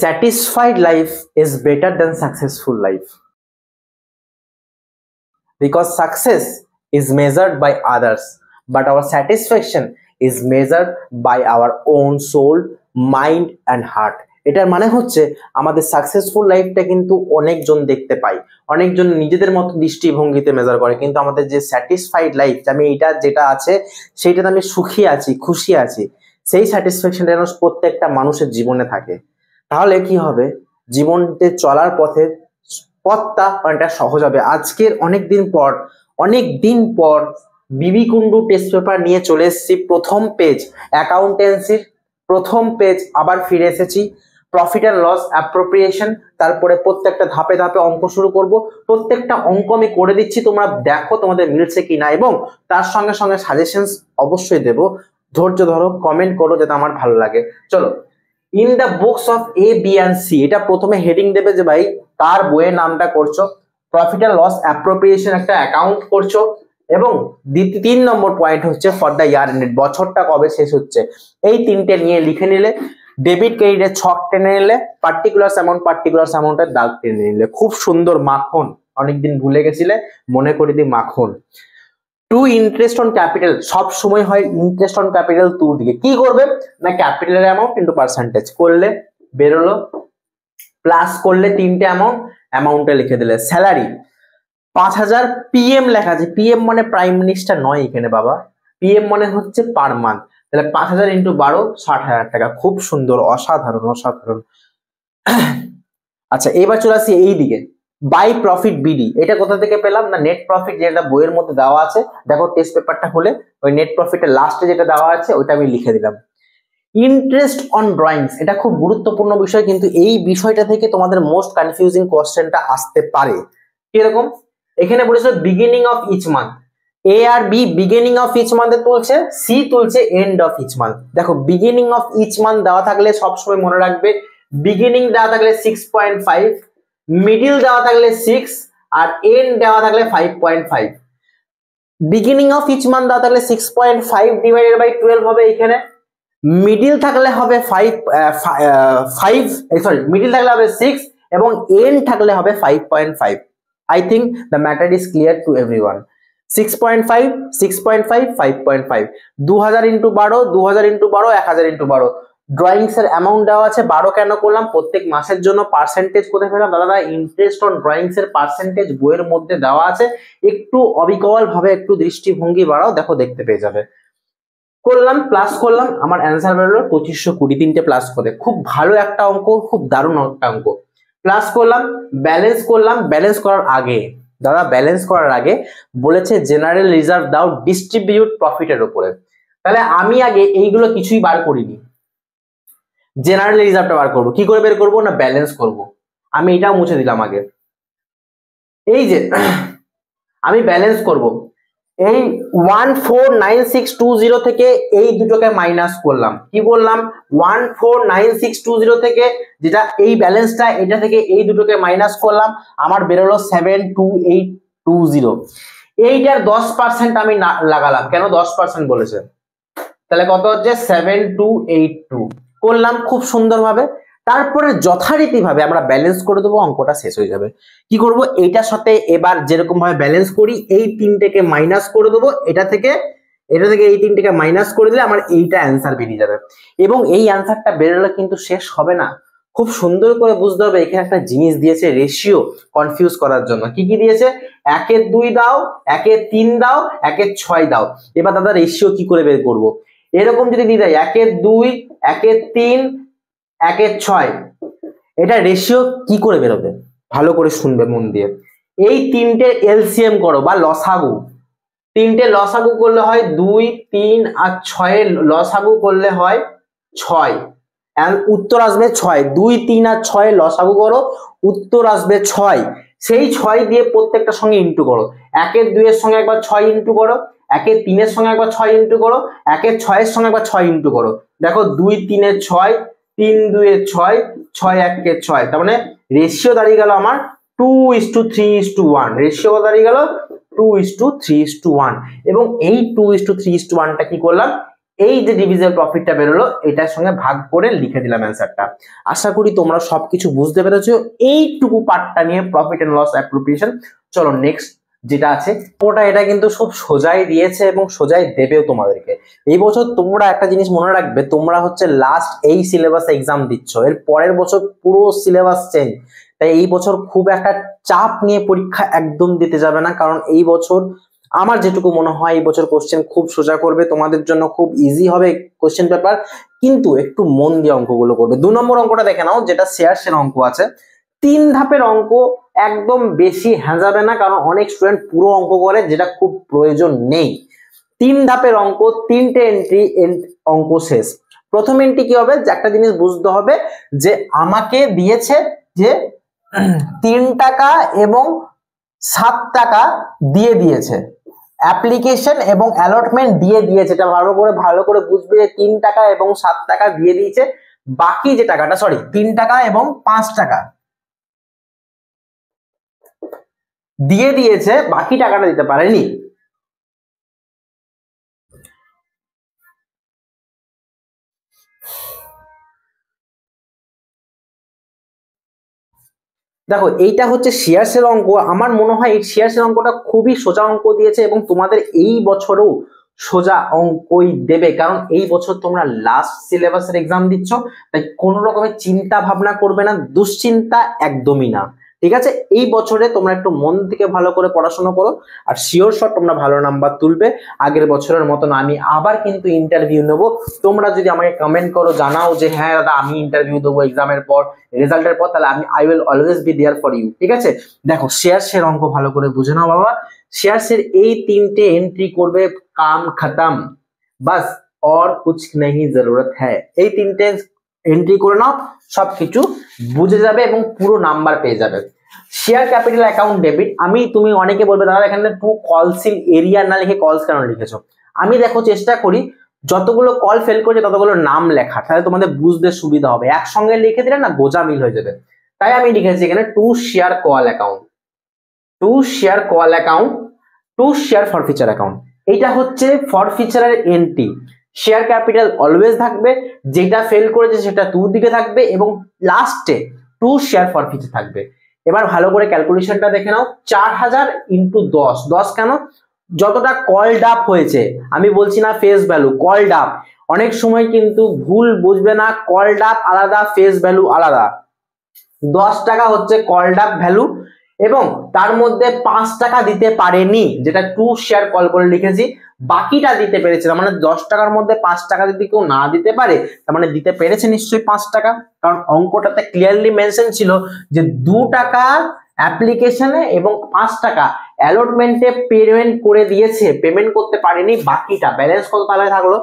satisfied life is better than successful life, because success is measured by others but our satisfaction is measured by our own soul, mind and heart. এটার মানে হচ্ছে আমাদের successful লাইফটা কিন্তু অনেকজন দেখতে পাই, অনেকজন নিজেদের মতো দৃষ্টিভঙ্গিতে মেজার করে, কিন্তু আমাদের যে স্যাটিসফাইড লাইফ, আমি এইটা যেটা আছে সেইটাতে আমি সুখী আছি, খুশি আছি, সেই স্যাটিসফ্যাকশনটা যেন প্রত্যেকটা মানুষের জীবনে থাকে। তাহলে কি হবে, জীবনতে চলার পথটা অনেকটা সহজ হবে। আজকের অনেক দিন পর বিবি কুন্ডু টেস্ট পেপার নিয়ে চলে এসেছি। প্রথম পেজ অ্যাকাউন্টেন্সির প্রথম পেজ আবার ফিরে এসেছি। প্রফিট অ্যান্ড লস অ্যাপ্রোপ্রিয়েশন, তারপরে প্রত্যেকটা ধাপে ধাপে অঙ্ক শুরু করব। প্রত্যেকটা অঙ্ক আমি করে দিচ্ছি, তোমরা দেখো তোমাদের মিলছে কিনা, এবং তার সঙ্গে সঙ্গে সাজেশনস অবশ্যই দেব। ধৈর্য ধরো, কমেন্ট করো যাতে আমার ভালো লাগে। চলো, in the books of A B and C, এটা প্রথমে হেডিং দেবে যে ভাই কার বইয়ের নামটা করছো। প্রফিট অ্যান্ড লস অ্যাপ্রোপ্রিয়েশন একটা অ্যাকাউন্ট করছো, এবং 3 নম্বর পয়েন্ট হচ্ছে ফর দ্য ইয়ার এন্ড, বছরটা কবে শেষ হচ্ছে। এই তিনটে নিয়ে লিখে নিলে, ডেবিট ক্রেডিটের ছক টেনে নিলে, পার্টিকুলার অ্যামাউন্টের দাগ টেনে নিলে, খুব সুন্দর মাখন। অনেকদিন ভুলে গেছিলে, মনে করে দিই মাখন। টু ইন্টারেস্ট অন ক্যাপিটাল, সব সময় হয় ইন্টারেস্ট অন ক্যাপিটাল টু দিকে। কি করবে না, ক্যাপিটালের অ্যামাউন্ট ইন্টু পার্সেন্টেজ করলে বেরোলো, প্লাস করলে তিনটে অ্যামাউন্টে লিখে দিলে। স্যালারি 5000 PM লেখা আছে, PM মানে প্রাইম মিনিস্টার নয় এখানে বাবা, PM মানে হচ্ছে পার মান্থ। তাহলে 5000 × 12 60,000 টাকা। খুব সুন্দর, অসাধারণ। আচ্ছা, এবার চলে আসি এই দিকে। বাই প্রফিট বিডি, এটা কোথা থেকে পেলাম না, নেট প্রফিট যেটা বইয়ের মধ্যে দেওয়া আছে। দেখো টেস্ট পেপারটা হলে ওই নেট প্রফিটের লাস্টে যেটা দেওয়া আছে ওইটা আমি লিখে দিলাম। ইন্টারেস্ট অন ড্রয়িংস, এটা খুব গুরুত্বপূর্ণ বিষয়, কিন্তু এই বিষয়টা থেকে তোমাদের মোস্ট কনফিউজিং কোশ্চেনটা আসতে পারে। কিরকম, এখানে বলেছিল beginning of each month, A আর বি বিগিনিং অফ ইচ মান্থে তুলছে, সি তুলছে এন্ড অফ ইচ মান্থ। দেখো বিগিনিং অফ ইচ মান্থ দেওয়া থাকলে সবসময় মনে রাখবে, বিগিনিং দেওয়া থাকলে 6.5, মিডিল দেওয়া থাকলে 6, আর এন্ড দেওয়া থাকলে 5.5। বিগিনিং অফ ইচ মান্থ দেওয়া থাকলে 6.5 ডিভাইডেড বাই 12 হবে এখানে। মিডিল থাকলে হবে 6 এবং এন্ড থাকলে হবে 5.5। I think the matter is clear to everyone. 6.5, 5.5। 2000 × 12, 1000 × 12, 1000 × 12। Drawings এর অ্যামাউন্ট দেওয়া আছে। 12 কেন করলাম, প্রত্যেক মাসের জন্য পার্সেন্টেজ কোথায় পেলাম দাদা, ইন্টারেস্ট অন ড্রয়িংস এর পার্সেন্টেজ বইয়ের মধ্যে দেওয়া আছে। একটু অবিকল ভাবে একটু দৃষ্টিভঙ্গি বাড়াও, দেখো দেখতে পেয়ে যাবে। করলাম, প্লাস করলাম, আমার অ্যান্সার বেরোলো 2520, 3টে প্লাস করে। খুব ভালো একটা অঙ্ক, খুব দারুণ একটা অঙ্ক। প্লাস করলাম, ব্যালেন্স করলাম। ব্যালেন্স করার আগে দাদা, ব্যালেন্স করার আগে বলেছে জেনারেল রিজার্ভ দাও ডিস্ট্রিবিউট প্রফিটের উপরে। তাহলে আমি আগে এইগুলো কিছুই বার করিনি, জেনারেল রিজার্ভটা বার করবো। কি করে বের করবো না, ব্যালেন্স করব। আমি এটাও মুছে দিলাম আগে। এই যে আমি ব্যালেন্স করব, এই 149620 থেকে এই দুটোকে মাইনাস করলাম। কি বললাম, 149620 থেকে যেটা এই ব্যালেন্সটা, এটা থেকে এই দুটোকে মাইনাস করলাম, আমার বেরোলো 72820। এইটার 10% আমি লাগালাম। কেন 10% বলেছে, তাহলে কত হচ্ছে 7282 করলাম খুব সুন্দরভাবে। তারপরে যথারীতি ভাবে আমরা ব্যালেন্স করে দেবো, অঙ্কটা শেষ হয়ে যাবে। কি করব, এইটার সাথে এবার যেরকম ভাবে ব্যালেন্স করি, এই তিনটেকে মাইনাস করে দেবো, এটা থেকে এই তিনটেকে মাইনাস করে দিলে আমার এইটা অ্যান্সার বেরিয়ে যাবে। এবং এই অ্যান্সারটা বেরোলে কিন্তু শেষ হবে না, খুব সুন্দর করে বুঝতে হবে। এখানে একটা জিনিস দিয়েছে রেশিও, কনফিউজ করার জন্য। কি কি দিয়েছে, 1/2 দাও, 1/3 দাও, 1/6 দাও। এবার দাদা রেশিও কি করে বের করবো, এরকম যদি দিয়ে দেয় 1/2, 1/3, 1/6, এটা রেশিও কি করে বেরোবে, ভালো করে শুনবে মন দিয়ে। এই তিনটে এলসিএম করো বা লসাগু। তিনটে লসাগু করলে হয় 2, 3 আর 6 এর লসাগু করলে হয় 6। উত্তর আসবে 6। 2, 3 আর 6 এর লসাগু করো, উত্তর আসবে 6। সেই 6 দিয়ে প্রত্যেকটার সঙ্গে ইন্টু করো। 1/2 এর সঙ্গে একবার 6 ইন্টু করো, 1/3 এর সঙ্গে একবার 6 ইন্টু করো, 1/6 এর সঙ্গে একবার 6 ইন্টু করো। দেখো 2, 3 এর 6, 3, 2 এর 6, 6, 1 এর 6। তার মানে রেশিও দাঁড়িয়ে গেল আমার 2:3:1। রেশিও দাঁড়িয়ে গেল 2:3:1। এবং এই 2:3:1টা কি করলাম, এই যে ডিভিজিবল প্রফিটটা বেরোলো এটার সঙ্গে ভাগ করে লিখে দিলাম অ্যান্সারটা। আশা করি তোমরা সবকিছু বুঝতে পেরেছো এইটুকু পার্টটা নিয়ে প্রফিট এন্ড লস অ্যাপ্রোপ্রিয়েশন। চলো নেক্সট যেটা আছে ওটা, এটা কিন্তু খুব সোজাই দিয়েছে এবং সোজাই দেবেও তোমাদেরকে। এই বছর তোমরা একটা জিনিস মনে রাখবে, তোমরা হচ্ছে লাস্ট এই সিলেবাস এক্সাম দিচ্ছ, এর পরের বছর পুরো সিলেবাস চেঞ্জ। তাই এই বছর খুব একটা চাপ নিয়ে পরীক্ষা একদম দিতে যাবে না, কারণ এই বছর আমার যেটুকু মনে হয় এই বছর কোশ্চেন খুব সোজা করবে, তোমাদের জন্য খুব ইজি হবে কোশ্চেন পেপার, কিন্তু একটু মন দিয়ে অঙ্কগুলো করবে। 2 নম্বর অঙ্কটা দেখে নাও, যেটা শেয়ারসের অঙ্ক আছে। 3 ধাপের অঙ্ক, একদম বেশি হ্যাঁজাবে না, কারণ অনেক স্টুডেন্ট পুরো অঙ্ক করে, যেটা খুব প্রয়োজন নেই। 3 ধাপের অঙ্ক, 3টে এন্ট্রি, অঙ্ক শেষ। প্রথম এন্ট্রি কি হবে, যে একটা জিনিস বুঝতে হবে যে আমাকে দিয়েছে যে 3 টাকা এবং 7 টাকা দিয়ে দিয়েছে, অ্যাপ্লিকেশন এবং অ্যালটমেন্ট দিয়ে দিয়েছে। এটা ভালো করে বুঝবে যে 3 টাকা এবং 7 টাকা দিয়ে দিয়েছে, বাকি যে টাকাটা, সরি 3 টাকা এবং 5 টাকা দিয়ে দিয়েছে, বাকি টাকাটা দিতে পারেনি। দেখো এইটা হচ্ছে শেয়ারসের অঙ্ক। আমার মনে হয় এই শেয়ারসের অঙ্কটা খুবই সোজা অঙ্ক দিয়েছে এবং তোমাদের এই বছরও সোজা অঙ্কই দেবে, কারণ এই বছর তোমরা লাস্ট সিলেবাসের এক্সাম দিচ্ছ। তাই কোনো রকমের চিন্তা ভাবনা করবে না, দুশ্চিন্তা একদমই না, ঠিক আছে? এই বছরে তোমরা একটু মন থেকে ভালো করে পড়াশোনা করো, আর শিওর শট তোমরা ভালো নাম্বার তুলবে। আগের বছরের মতন আমি আবার কিন্তু ইন্টারভিউ নেব। তোমরা যদি আমাকে কমেন্ট করো, জানাও যে হ্যাঁ দাদা আমি ইন্টারভিউ দেবো এক্সামের পর, রেজাল্টের পর, তাহলে I will always be there for you, ঠিক আছে? দেখো শেয়ারসের অঙ্ক ভালো করে বুঝে নাও বাবা। শেয়ারসের এই 3টে এন্ট্রি করবে, কাম খতম, বাস और कुछ नहीं जरूरत है। এই 3টে এন্ট্রি করে নাও, সবকিছু বুঝে যাবে এবং পুরো নাম্বার পেয়ে যাবে। শেয়ার ক্যাপিটাল অ্যাকাউন্ট ডেবিট, তুমি অনেকে বলবে দাদা এখানে টু কলসিল এরিয়া না লিখে কলস কেন লিখেছো? আমি দেখো চেষ্টা করি যতগুলো কল ফেল করেছে ততগুলো নাম লেখা, তাহলে তোমাদের বুঝতে সুবিধা হবে। একসঙ্গে লিখে দিলে না গোজা মিল হয়ে যাবে। তাই আমি লিখেছি এখানে to share call account, to share call account, to share forfeiture account. এইটা হচ্ছে ফর ফিচারের এন্ট্রি। শেয়ার ক্যাপিটাল অলওয়েজ থাকবে, যেটা ফেল করেছে সেটা টুর দিকে থাকবে, এবং লাস্টে টু শেয়ার ফর ফিচার থাকবে। এবার ভালো করে ক্যালকুলেশনটা দেখে নাও। 4000 ইন্টু 10, 10 কেন? যতটা কলড আপ হয়েছে, আমি বলছি না ফেস ভ্যালু, কলড আপ। অনেক সময় কিন্তু ভুল বুঝবে না, কলড আপ আলাদা, ফেস ভ্যালু আলাদা। 10 টাকা হচ্ছে কলড আপ ভ্যালু, এবং তার মধ্যে 5 টাকা দিতে পারেনি, যেটা টু শেয়ার কল করে লিখেছি। বাকিটা দিতে পেরেছে, তার মানে 10 টাকার মধ্যে 5 টাকা যদি কেউ না দিতে পারে, তার মানে দিতে পেরেছে নিশ্চয়ই 5 টাকা, কারণ অঙ্কটাতে ক্লিয়ারলি মেনশন ছিল যে 2 টাকা অ্যাপ্লিকেশনে এবং 5 টাকা অ্যালটমেন্টে পেমেন্ট করে দিয়েছে, পেমেন্ট করতে পারেনি বাকিটা। ব্যালেন্স কত তাহলে থাকলো?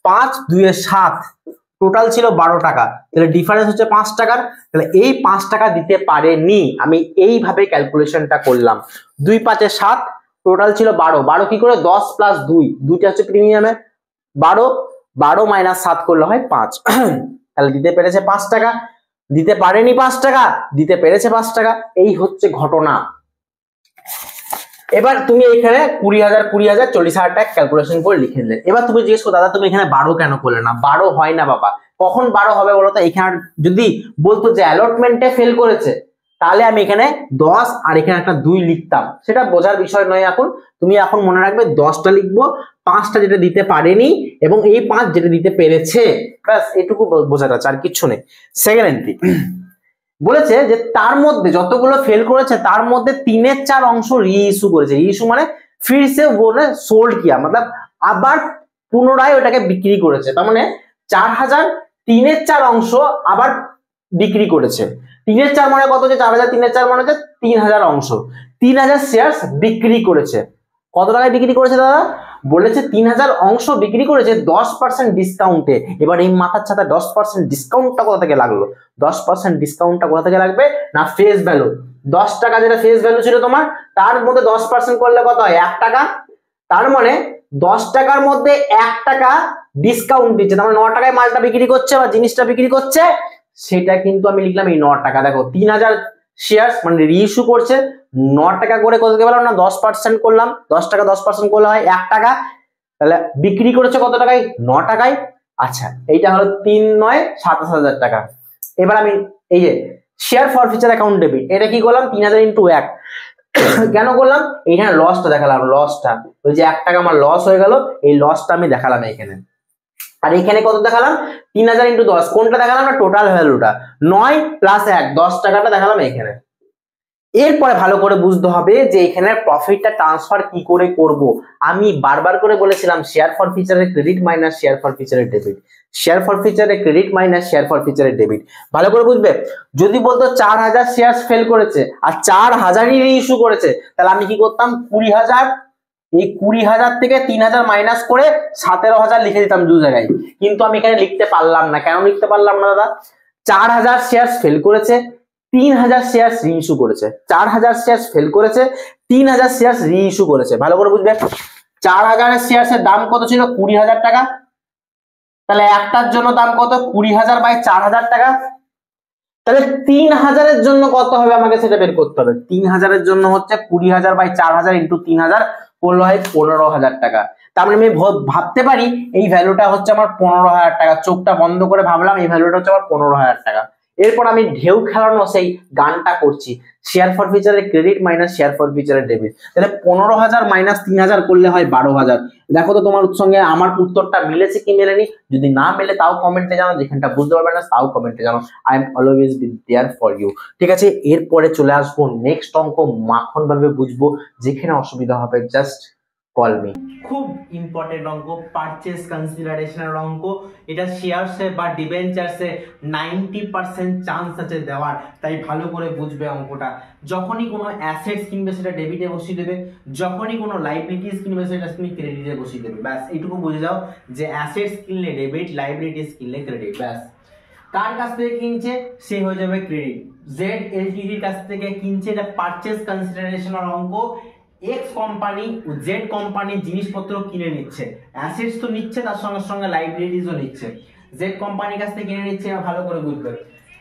5 2 এ 7, টোটাল ছিল 12 টাকা, তাহলে ডিফারেন্স হচ্ছে 5 টাকার। তাহলে এই 5 টাকা দিতে পারেনি, আমি এইভাবে ক্যালকুলেশনটা করলাম। 2 5 এ 7, টোটাল ছিল 12, 12 কি করে? 10 প্লাস 2, দুইটা হচ্ছে প্রিমিয়ামে, 12, 12 মাইনাস 7 করলে হয় 5। তাহলে দিতে পেরেছে 5 টাকা, দিতে পারেনি 5 টাকা, দিতে পেরেছে 5 টাকা। এই হচ্ছে ঘটনা। এবার তুমি এখানে 20,000 20,000 40,000 টাকা ক্যালকুলেশন করে লিখে দিলে। এবার তুমি জিজ্ঞেস করো দাদা তুমি এখানে 12 কেন করলে না? 12 হয় না বাবা। কখন 12 হবে বলো তো? এখানে যদি বলতো যে অ্যালটমেন্টে ফেল করেছে, তাহলে আমি এখানে 10 আর এখানে একটা 2 লিখতাম, সেটা বোঝার বিষয় নয় এখন। তুমি এখন মনে রাখবে 10টা লিখবো, 5টা যেটা দিতে পারেনি এবং এই 5 যেটা দিতে পেরেছে, ব্যাস এটুকু বোঝা যাচ্ছে, আর কিচ্ছু নেই। সেকেন্ড এন্ট্রি বলেছে যে তার মধ্যে যতগুলো ফেল করেছে তার মধ্যে 3/4 অংশ রিইস্যু করেছে। রিইস্যু মানে ফির সে ওনে সোল্ড কিয়া, मतलब আবার পুনরায় ওটাকে বিক্রি করেছে। তার মানে 4000 3/4 অংশ আবার বিক্রি করেছে। 3/4 মানে কত? যে 4000 3/4 মানে হচ্ছে 3000 অংশ, 3000 শেয়ার বিক্রি করেছে। কত টাকায় বিক্রি করেছে দাদা? বলেছে 3000 অংশ বিক্রি করেছে 10% ডিসকাউন্টে। এবার এই মাথার ছাতা 10% ডিসকাউন্টটা কোথা থেকে লাগলো? 10% ডিসকাউন্টটা কোথা থেকে লাগবে না? ফেস ভ্যালু 10 টাকা যেটা ফেস ভ্যালু ছিল তোমার, তার মধ্যে 10% করলে কত হয়? 1 টাকা। তার মানে 10 টাকার মধ্যে 1 টাকা ডিসকাউন্ট দিচ্ছে, তার মানে 9 টাকায় মালটা বিক্রি করছে বা জিনিসটা বিক্রি করছে। সেটা কিন্তু আমি লিখলাম এই 9 টাকা। দেখো 3000 শেয়ার মানে রিইস্যু করছে, 9 টাকা করে কত থেকে পেলাম না? 10% করলাম, 10 টাকা 10% করলে হয় 1 টাকা। তাহলে বিক্রি করেছে কত টাকায়? 9 টাকায়। আচ্ছা, এইটা হলো 3 9 27,000 টাকা। এবার আমি এই যে শেয়ার ফরফিচার অ্যাকাউন্ট ডেবিট, এটা কি করলাম? 3000 ইন্টু 1 কেন করলাম? এইখানে লসটা দেখালাম, লসটা ওই যে 1 টাকা আমার লস হয়ে গেল, এই লসটা আমি দেখালাম এইখানে। আর এখানে কত দেখালাম? 3000 ইন্টু 10, কোনটা দেখালাম না? টোটাল ভ্যালুটা 9 প্লাস 1 10 টাকাটা দেখালাম এখানে। এরপরে ভালো করে বুঝতে হবে যে এখানে প্রফিটটা ট্রান্সফার কি করে করব। আমি বারবার করে বলেছিলাম শেয়ার ফর ফিচারের ক্রেডিট মাইনাস শেয়ার ফর ফিচারের ডেবিট, শেয়ার ফর ফিচারের ক্রেডিট মাইনাস শেয়ার ফর ফিচারের ডেবিট। ভালো করে বুঝবে। যদি বলতো 4000 শেয়ার ফেল করেছে আর 4000ই রিইস্যু করেছে, তাহলে আমি কি করতাম? 20000, এই 20000 থেকে 3000 মাইনাস করে 17000 লিখে দিতাম দু জায়গায়। কিন্তু আমি এখানে লিখতে পারলাম না। কেন লিখতে পারলাম না দাদা? 4000 শেয়ার ফেল করেছে, 3000 শেয়ার রিইস্যু করেছে। 4000 শেয়ার ফেল করেছে, 3000 শেয়ার রিইস্যু করেছে। ভালো করে বুঝবে। 4000 শেয়ারের দাম কত ছিল? 20000 টাকা। তাহলে একটার জন্য দাম কত? 20000 বাই 4000 টাকা। তাহলে 3000 এর জন্য কত হবে আমাকে সেটা বের করতে হবে। 3000 এর জন্য হচ্ছে 20000 বাই 4000 ইন্টু 3000 করলে হয় 15000 টাকা। তার মানে আমি ভাবতে পারি এই ভ্যালুটা হচ্ছে আমার 15000 টাকা। চোখটা বন্ধ করে ভাবলাম এই ভ্যালুটা হচ্ছে আমার 15000 টাকা। এরপর আমি ঢেউ খেলানো সেই গানটা করছি, শেয়ার ফর ফিচারের ক্রেডিট মাইনাস শেয়ার ফর ফিচারের ডেবিট। তাহলে 15000 মাইনাস 3000 করলে হয় 12000। দেখো তো তোমার সঙ্গে আমার উত্তরটা মিলেছে কি মেলেনি। যদি না মেলে তাও কমেন্টে জানাও, যেখানটা বুঝতে পারবে না তাও কমেন্টে জানাও। I am always be there for you. ঠিক আছে, এরপরে চলে আসবো নেক্সট অঙ্ক, মাখন ভাবে বুঝবো। যেখানে অসুবিধা হবে জাস্ট কল মি। খুব ইম্পর্টেন্ট অঙ্ক, পারচেজ কনসিডারেশনের অঙ্ক। এটা শেয়ারসে বা ডিবেঞ্চারসে 90% চান্স আছে দেওয়ার, তাই ভালো করে বুঝবে অঙ্কটা। যখনই কোনো অ্যাসেটস কিনবে সেটা ডেবিটে বসিয়ে দেবে, যখনই কোনো লাইবিলিটিস কিনবে সেটা তুমি ক্রেডিটে বসিয়ে দেবে। ব্যাস এইটুকু বুঝে যাও যে অ্যাসেটস কিনলে ডেবিট, লাইবিলিটিস কিনলে ক্রেডিট। ব্যাস কার কাছ থেকে কিনছে সে হয়ে যাবে ক্রেডিট। জেড এলটিডির কাছ থেকে কিনছে, এটা পারচেজ কনসিডারেশনের অঙ্ক। এক্স কোম্পানি জেড কোম্পানি জিনিসপত্র কিনে নিচ্ছে, অ্যাসেটস তো নিচ্ছে, তার সঙ্গে সঙ্গে লাইবিলিটিসও নিচ্ছে। জেড কোম্পানির কাছ থেকে কিনে নিচ্ছে, ভালো করে বুঝবে।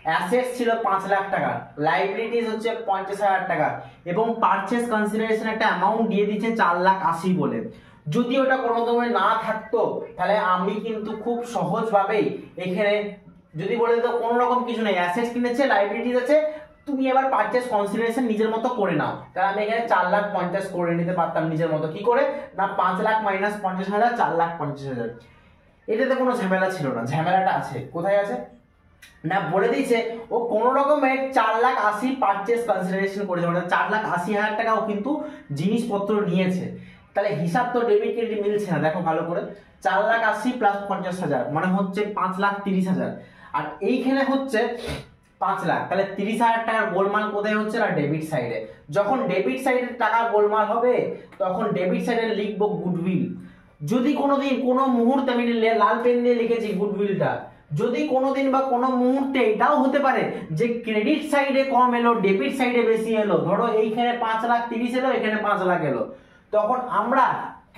অ্যাসেটস ছিল 5 লাখ টাকা, লাইবিলিটিস হচ্ছে 50,000 টাকা, এবং পারচেজ কনসিডারেশন একটা অ্যামাউন্ট দিয়ে দিচ্ছে 4,80,000 বলে। যদি ওটা কোনোভাবে না থাকতো তাহলে আমি কিন্তু খুব সহজভাবেই এখানে যদি বলে দিত কোনো রকম কিছু নেই, অ্যাসেটস কিনেছে, লাইবিলিটিস আছে, তুমি এবার পারচেজ কনসিডারেশন নিজের মতো করে নাও। তাহলে আমি এখানে 4,50,000 করে নিতে পারতাম নিজের মতো। কি করে না? 5 লাখ মাইনাস 50,000, 4,50,000। এটাতে কোনো ঝামেলা ছিল না। ঝামেলাটা আছে কোথায় আছে না, বলে দিয়েছে ও কোন রকমের 4,80,000 পারচেজ কনসিডারেশন করেছে, মানে 4,80,000 টাকা ও কিন্তু জিনিসপত্র নিয়েছে। তাহলে হিসাব তো ডেবিট ক্রেডিট মিলছে না। দেখো ভালো করে, 4,80,000 প্লাস 50,000 মানে হচ্ছে 5,30,000, আর এইখানে হচ্ছে 5 লাখ। তাহলে 30,000 টাকার গোলমাল কোথায় হচ্ছে না? ডেবিট সাইডে। যখন ডেবিট সাইডের টাকা গোলমাল হবে তখন ডেবিট সাইডে লিখবো গুডউইল। যদি কোনোদিন কোনো মুহূর্তে, আমি লাল পেন দিয়ে লিখেছি গুডউইলটা, যদি কোনোদিন বা কোনো মুহূর্তে এটাও হতে পারে যে ক্রেডিট সাইডে কম এলো, ডেবিট সাইডে বেশি এলো, ধরো এইখানে 5,30,000 এলো, এখানে 5 লাখ এলো, তখন আমরা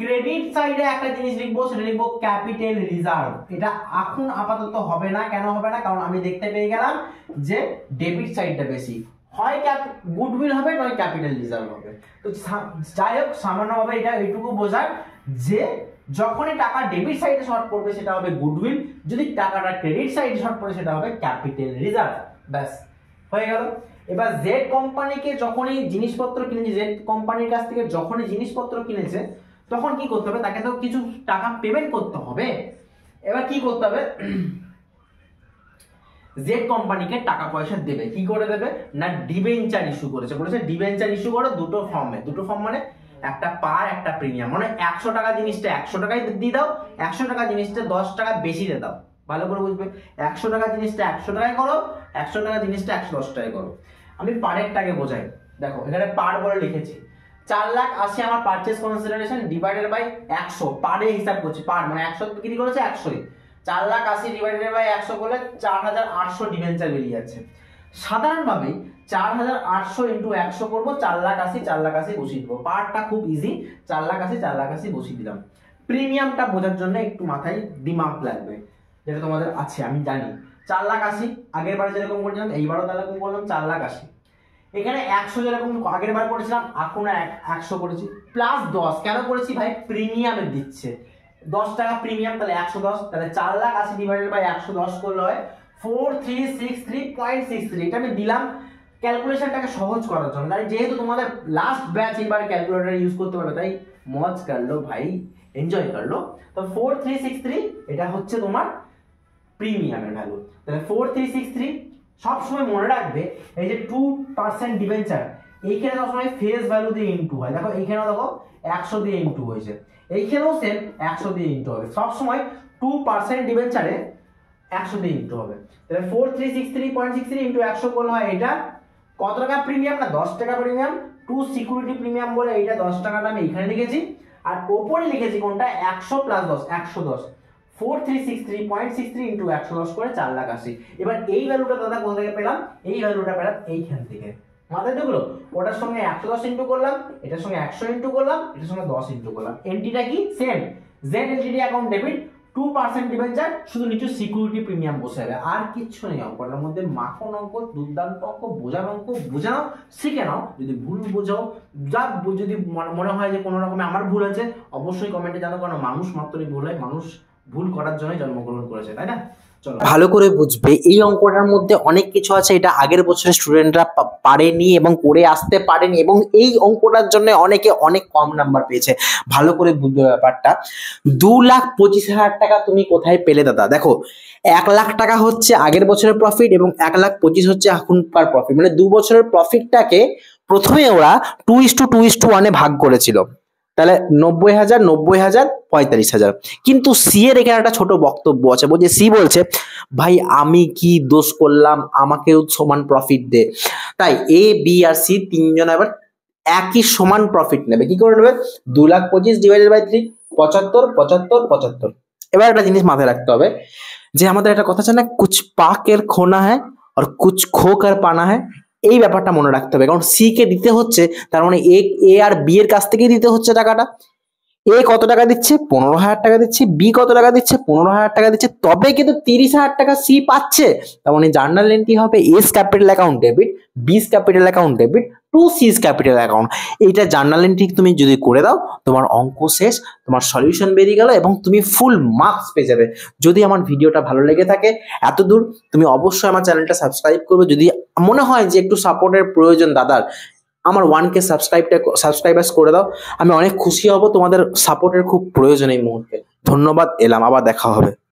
ক্রেডিট সাইডে একটা জিনিস লিখবো, সেটা লিখবো ক্যাপিটাল রিজার্ভ। এটা এখন আপাতত হবে না। কেন হবে না? কারণ আমি দেখতে পেয়ে গেলাম যে ডেবিট সাইডটা বেশি, হয় গুডউইল হবে নয় ক্যাপিটাল রিজার্ভ হবে। তো যাই হোক, সামান্যভাবে এটা এইটুকু বোঝার যে যখনই টাকা ডেবিট সাইডে শর্ট পড়বে সেটা হবে গুডউইল, যদি টাকাটা ক্রেডিট সাইডে শর্ট পড়ে সেটা হবে ক্যাপিটাল রিজার্ভ। ব্যাস হয়ে গেল। এবার জেড কোম্পানিকে যখনই জিনিসপত্র কিনেছে, জেড কোম্পানির কাছ থেকে যখনই জিনিসপত্র কিনেছে তখন কি করতে হবে? তাকে তো কিছু টাকা পেমেন্ট করতে হবে। এবার কি করতে হবে? জেড কোম্পানিকে টাকা পয়সা দেবে। কি করে দেবে না? ডিবেঞ্চার ইস্যু করেছে, বলেছে ডিবেঞ্চার ইস্যু করো দুটো ফর্মে। দুটো ফর্ম মানে একটা পার, একটা প্রিমিয়াম। মানে 100 টাকা জিনিসটা 100 টাকায় দিয়ে দাও, 100 টাকা জিনিসটা 10 টাকা বেশি দিয়ে দাও। ভালো করে বুঝবে। 100 টাকা জিনিসটা 100 টাকায় করো, 100 টাকা জিনিসটা 110 টাকায় করো। আমি পারেরটাকে বোঝাই। দেখো এখানে পার বলে লিখেছি। 4,80,000 আমার পারচেজ কনসিডারেশন ডিভাইডেড বাই 100, পারে হিসাব করছি। পার মানে 100 বিক্রি করেছে 100ই, 4,80,000 ডিভাইডেড বাই 100 করলে 4,800 ডিবেঞ্চার বেরিয়ে যাচ্ছে। সাধারণভাবে 4,800 ইন্টু 100 করবো, 4,80,000 4,80,000 বসিয়ে দেবো। পার্টটা খুব ইজি, 4,80,000 4,80,000 বসিয়ে দিলাম। প্রিমিয়ামটা বোঝার জন্য একটু মাথায় দিমাগ লাগবে, যেটা তোমাদের আছে আমি জানি। 4,80,000 আগের বারে যেরকম করেছিলাম এইবারও তারকম করলাম 4,80,000। এখানে 100 যেরকম আগের বার করেছিলাম এখন 100 করেছি, প্লাস 10 কেন করেছি ভাই? প্রিমিয়ামে দিচ্ছে। 10 টাকা প্রিমিয়াম, তাহলে 110, তাহলে 4,80,000 ডিভাইডেড বাই 110 করলে হয় 4363.63। এটা আমি দিলাম ক্যালকুলেশনটাকে সহজ করার জন্য, তাই যেহেতু তোমাদের লাস্ট ব্যাচ এবার ক্যালকুলেটর ইউজ করতে পারবে, তাই মজ করলো ভাই, এনজয় করলো। তো 4363 এটা হচ্ছে তোমার প্রিমিয়ামের ভ্যালু। তাহলে 4363 সবসময় মনে রাখবে, এই যে 2% ডিবেঞ্চার এইখানে সবসময় ফেস ভ্যালু দিয়ে ইনটু হয়। দেখো এইখানেও দেখো 100 দিয়ে ইনটু হয়েছে, এইখানেও সেম 100 দিয়ে ইনটু হবে, সবসময় 2% ডিবেঞ্চারে 100 দিয়ে ইনটু হবে। তাহলে 4363.63 ইনটু 100 করলে হয় এটা কত টাকা প্রিমিয়াম, না 10 টাকা প্রিমিয়াম, টু সিকিউরিটি প্রিমিয়াম বলে এইটা 10 টাকাটা আমি এখানে লিখেছি, আর ওপরে লিখেছি কোনটা 100 প্লাস 10 110, 4363.63 ইনটু 110 করে 4,80,000। এবার এই ভ্যালুটা দাদা কোথা থেকে পেলাম, এই ভ্যালুটা পেলাম এইখান থেকে, মাথায় ঢুকলো? ওটার সঙ্গে 110 ইনটু করলাম, এটার সঙ্গে 100 ইনটু করলাম, এটার সঙ্গে 10 ইনটু করলাম। এন্ট্রিটা কি same, Z Ltd account debit 2% debenture, শুধু নিচে সিকিউরিটি প্রিমিয়াম বসে যাবে, আর কিচ্ছু নেই। অঙ্কটার মধ্যে মাখন অঙ্ক, দুর্দান্ত অঙ্ক, বোঝার অঙ্ক, বোঝাও শিখে নাও। যদি ভুল বোঝাও, যা যদি মনে হয় যে কোনো রকমে আমার ভুল আছে, অবশ্যই কমেন্টে জানাও, কারণ মানুষ মাত্রই ভুল হয়, মানুষ ভুল করার জন্যই জন্মগ্রহণ করেছে, তাই না? ভালো করে বুঝবে এই অঙ্কটার মধ্যে অনেক কিছু আছে, এটা আগের বছরের স্টুডেন্টরা পারেনি এবং করে আসতে পারেনি, এবং এই অঙ্কটার জন্য অনেকে অনেক কম নাম্বার পেয়েছে। ভালো করে বুঝবে ব্যাপারটা। 2,25,000 টাকা তুমি কোথায় পেলে দাদা? দেখো 1 লাখ টাকা হচ্ছে আগের বছরের প্রফিট এবং 1,25,000 হচ্ছে এখনকার প্রফিট, মানে 2 বছরের প্রফিটটাকে প্রথমে ওরা 2:2:1 ভাগ করেছিল, তাহলে 90,000 90,000 45,000। কিন্তু সি এর এখানে একটা ছোট বক্তব্য আছে, বলছে সি বলছে ভাই আমি কি দোষ করলাম, আমাকেও সমান প্রফিট দে। তাই এ বি আর সি তিনজন এবার একই সমান প্রফিট নেবে। কি করে নেবে? 2,25,000 ডিভাইডেড বাই 3, 75 75 75। এবার একটা জিনিস মাথায় রাখতে হবে যে আমাদের একটা কথা আছে না, কুছ পাকের খোনা হ্যাঁ আর কুছ খো কর পানা হ্যাঁ। এই ব্যাপারটা মনে রাখতে হবে, কারণ সি কে দিতে হচ্ছে, তার মানে এ আর বি এর কাছ থেকেই দিতে হচ্ছে টাকাটা। এ কত টাকা দিচ্ছে? 15,000 টাকা দিচ্ছে। বি কত টাকা দিচ্ছে? 15,000 টাকা দিচ্ছে। তবে কিন্তু 30,000 টাকা সি পাচ্ছে। তার মানে জার্নাল এন্ট্রি হবে A's capital account debit, B's capital account debit to C's capital account. এইটা জার্নাল এন্ট্রি তুমি যদি করে দাও, তোমার অঙ্ক শেষ, তোমার সলিউশন বেরিয়ে গেল এবং তুমি ফুল মার্কস পেয়ে যাবে। যদি আমার ভিডিওটা ভালো লেগে থাকে এত দূর, তুমি অবশ্যই আমার চ্যানেলটা সাবস্ক্রাইব করবে। যদি মনে হয় যে একটু সাপোর্টের প্রয়োজন দাদার, আমার 1K সাবস্ক্রাইবার্স করে দাও, আমি অনেক খুশি হব। তোমাদের সাপোর্টের খুব প্রয়োজন এই মুহূর্তে। ধন্যবাদ, এলাম, আবার দেখা হবে।